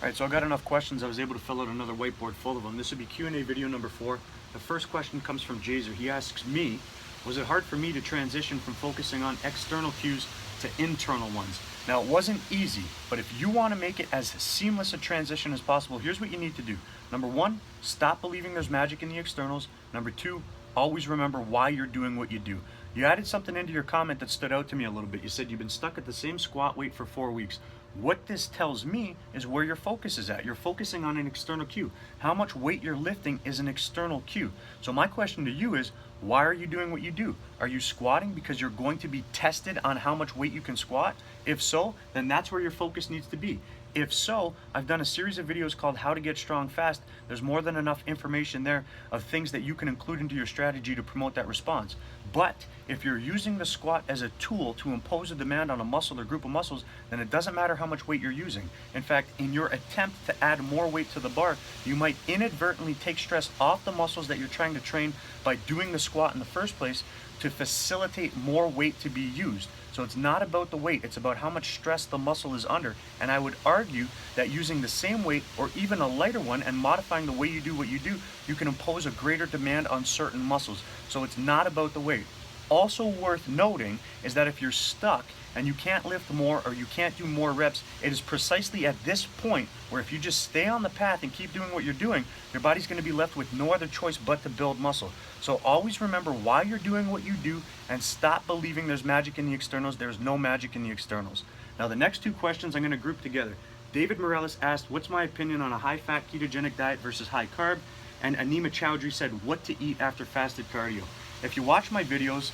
Alright, so I got enough questions. I was able to fill out another whiteboard full of them. This would be Q&A video number 4. The first question comes from Jayzer. He asks me, was it hard for me to transition from focusing on external cues to internal ones? Now, it wasn't easy, but if you want to make it as seamless a transition as possible, here's what you need to do. Number 1, stop believing there's magic in the externals. Number 2, always remember why you're doing what you do. You added something into your comment that stood out to me a little bit. You said you've been stuck at the same squat weight for 4 weeks. What this tells me is where your focus is at. You're focusing on an external cue. How much weight you're lifting is an external cue. So my question to you is, why are you doing what you do? Are you squatting because you're going to be tested on how much weight you can squat? If so, then that's where your focus needs to be. If so, I've done a series of videos called How to Get Strong Fast. There's more than enough information there of things that you can include into your strategy to promote that response. But if you're using the squat as a tool to impose a demand on a muscle or group of muscles, then it doesn't matter how much weight you're using. In fact, in your attempt to add more weight to the bar, you might inadvertently take stress off the muscles that you're trying to train by doing the squat in the first place to facilitate more weight to be used. So it's not about the weight, it's about how much stress the muscle is under. And I would argue that using the same weight or even a lighter one and modifying the way you do what you do, you can impose a greater demand on certain muscles. So it's not about the weight. Also worth noting is that if you're stuck and you can't lift more or you can't do more reps, it is precisely at this point where if you just stay on the path and keep doing what you're doing, your body's going to be left with no other choice but to build muscle. So always remember why you're doing what you do and stop believing there's magic in the externals. There's no magic in the externals. Now the next 2 questions I'm going to group together. David Mireles asked, what's my opinion on a high-fat ketogenic diet versus high-carb? And Aneema Chowdhury said, what to eat after fasted cardio. If you watch my videos,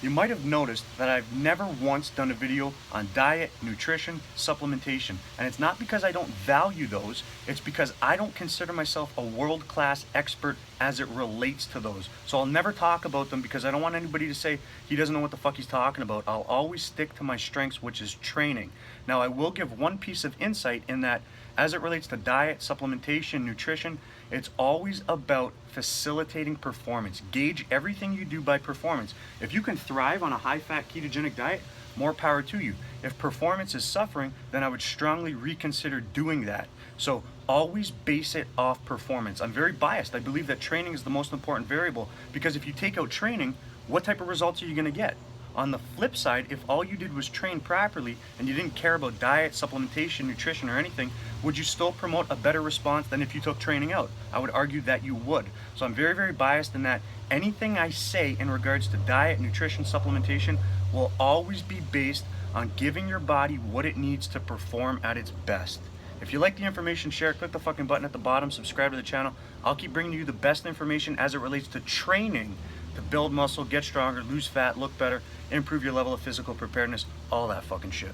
you might have noticed that I've never once done a video on diet, nutrition, supplementation. And it's not because I don't value those, it's because I don't consider myself a world-class expert as it relates to those. So I'll never talk about them because I don't want anybody to say he doesn't know what the fuck he's talking about. I'll always stick to my strengths, which is training. Now I will give one piece of insight in that as it relates to diet, supplementation, nutrition, it's always about facilitating performance. Gauge everything you do by performance. If you can thrive on a high-fat ketogenic diet, more power to you. If performance is suffering, then I would strongly reconsider doing that. So always base it off performance. I'm very biased. I believe that training is the most important variable because if you take out training, what type of results are you going to get? On the flip side, if all you did was train properly and you didn't care about diet, supplementation, nutrition, or anything, would you still promote a better response than if you took training out? I would argue that you would. So I'm very, very biased in that anything I say in regards to diet, nutrition, supplementation will always be based on giving your body what it needs to perform at its best. If you like the information, share, click the fucking button at the bottom, subscribe to the channel. I'll keep bringing you the best information as it relates to training to build muscle, get stronger, lose fat, look better, improve your level of physical preparedness, all that fucking shit.